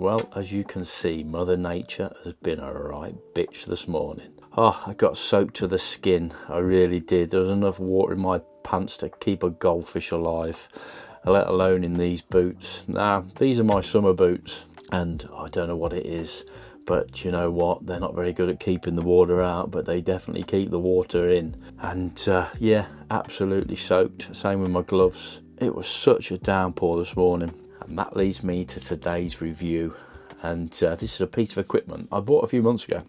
Well, as you can see, Mother Nature has been a right bitch this morning. Oh, I got soaked to the skin, I really did. There was enough water in my pants to keep a goldfish alive, let alone in these boots. Now, these are my summer boots, and I don't know what it is, but you know what, they're not very good at keeping the water out, but they definitely keep the water in. And yeah, absolutely soaked. Same with my gloves. It was such a downpour this morning. And that leads me to today's review. And this is a piece of equipment I bought a few months ago,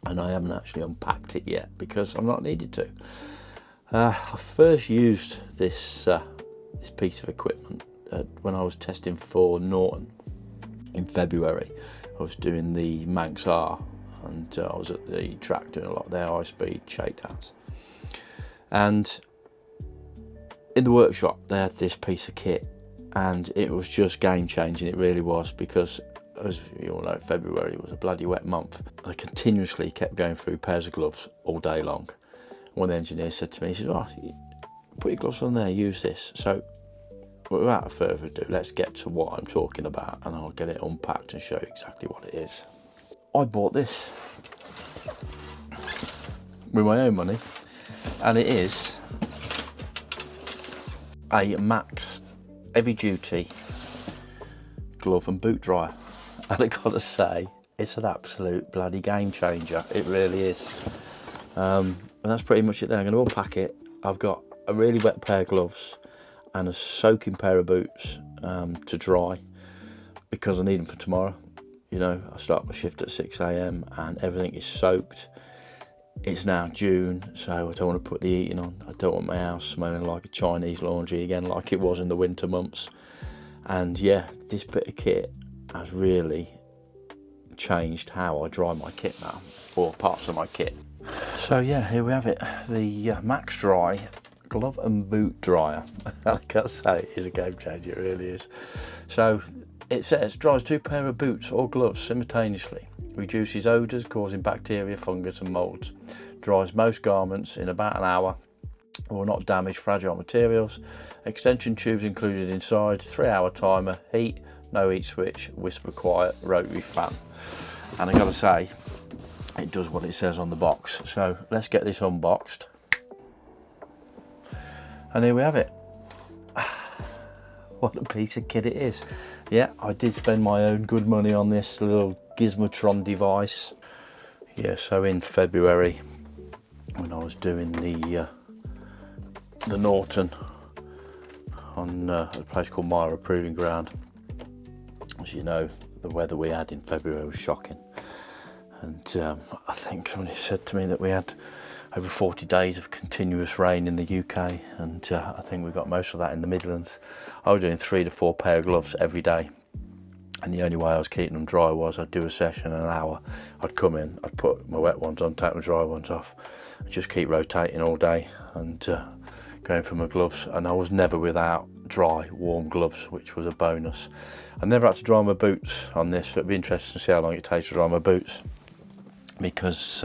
and I haven't actually unpacked it yet because I've not needed to. I first used this piece of equipment when I was testing for Norton in February. I was doing the maxx, and I was at the track doing a lot of their high-speed shakedowns. And in the workshop, they had this piece of kit, and it was just game-changing. It really was, because as you all know, February was a bloody wet month. I continuously kept going through pairs of gloves all day long. One of the engineers said to me, he said, "Oh, put your gloves on there, use this." So without further ado, let's get to what I'm talking about, and I'll get it unpacked and show you exactly what it is. I bought this with my own money, and it is a maxx heavy duty glove and boot dryer, and I gotta say, it's an absolute bloody game changer. It really is. And that's pretty much it there. I'm going to unpack it. I've got a really wet pair of gloves and a soaking pair of boots to dry, because I need them for tomorrow. You know, I start my shift at 6 AM and everything is soaked. It's now June, so I don't want to put the heating on. I don't want my house smelling like a Chinese laundry again, like it was in the winter months. And yeah, this bit of kit has really changed how I dry my kit now, or parts of my kit. So yeah, here we have it, the maxx Dry glove and boot dryer. I gotta say, it is a game changer, it really is. So it says, dries 2 pair of boots or gloves simultaneously, reduces odours causing bacteria, fungus and moulds, dries most garments in about an hour, will not damage fragile materials, extension tubes included inside, 3-hour timer, heat, no heat switch, whisper quiet, rotary fan. And I gotta say, it does what it says on the box. So let's get this unboxed. And here we have it. What a piece of kit it is. Yeah, I did spend my own good money on this little Gizmotron device. Yeah, so in February, when I was doing the Norton on a place called Myra Proving Ground, as you know, the weather we had in February was shocking. And I think somebody said to me that we had over 40 days of continuous rain in the UK, and I think we got most of that in the Midlands. I was doing 3 to 4 pair of gloves every day, and the only way I was keeping them dry was I'd do a session an hour. I'd come in, I'd put my wet ones on, take my dry ones off, I'd just keep rotating all day and going for my gloves. And I was never without dry, warm gloves, which was a bonus. I never had to dry my boots on this, but it'd be interesting to see how long it takes to dry my boots, because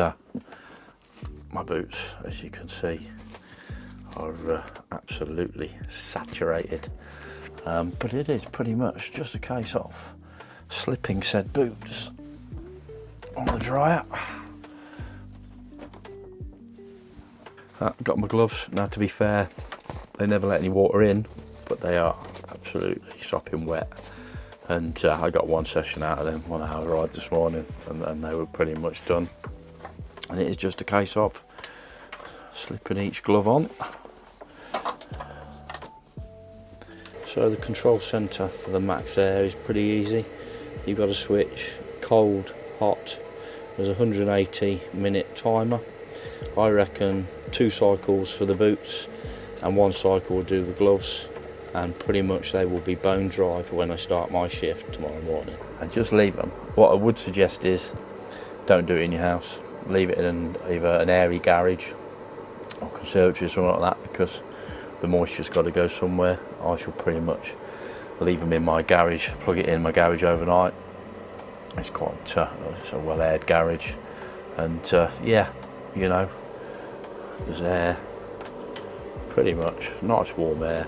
my boots, as you can see, are absolutely saturated. But it is pretty much just a case of slipping said boots on the dryer. Got my gloves. Now, to be fair, they never let any water in, but they are absolutely sopping wet. And I got one session out of them, 1 hour ride this morning, and they were pretty much done. And it is just a case of slipping each glove on. So the control centre for the maxx Air is pretty easy. You've got a switch, cold, hot. There's a 180-minute timer. I reckon 2 cycles for the boots and 1 cycle will do the gloves, and pretty much they will be bone dry for when I start my shift tomorrow morning. And just leave them. What I would suggest is, don't do it in your house. Leave it in either an airy garage or conservatory or something like that, because the moisture's got to go somewhere. I shall pretty much leave them in my garage, plug it in my garage overnight. It's quite it's a well-aired garage, and yeah, you know, there's air, pretty much nice warm air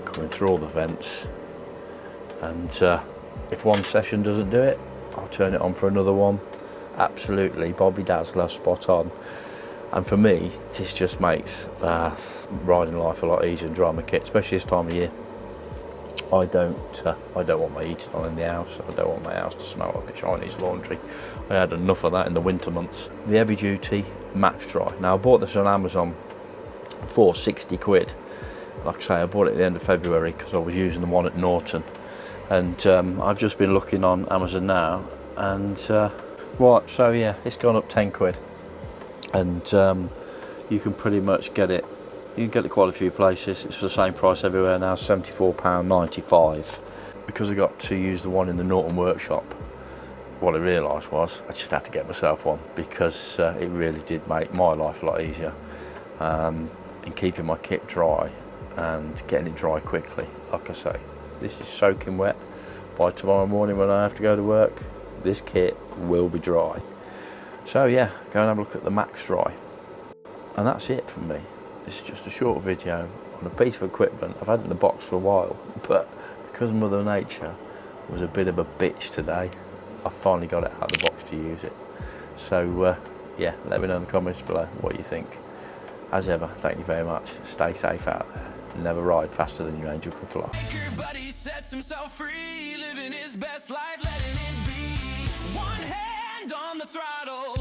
coming through all the vents, and If one session doesn't do it, I'll turn it on for another one. Absolutely, Bobby Dazzler, spot on. And for me, this just makes riding life a lot easier and drying my kit, especially this time of year. I don't want my heating on in the house. I don't want my house to smell like a Chinese laundry. I had enough of that in the winter months. The heavy duty Maxx Dry. Now I bought this on Amazon for 60 quid. Like I say, I bought it at the end of February because I was using the one at Norton. And I've just been looking on Amazon now, and right, so yeah, it's gone up 10 quid. And you can pretty much get it. You can get it quite a few places. It's for the same price everywhere now, £74.95. Because I got to use the one in the Norton workshop, what I realised was I just had to get myself one, because it really did make my life a lot easier in keeping my kit dry and getting it dry quickly. Like I say, this is soaking wet. By tomorrow morning when I have to go to work, this kit will be dry. So yeah, go and have a look at the Maxx Dry. And that's it from me. This is just a short video on a piece of equipment I've had in the box for a while, but because Mother Nature was a bit of a bitch today, I finally got it out of the box to use it. So yeah, let me know in the comments below what you think. As ever, thank you very much. Stay safe out there. Never ride faster than your angel can fly. Everybody sets himself free, living his best life, letting it be. One hand on the throttle.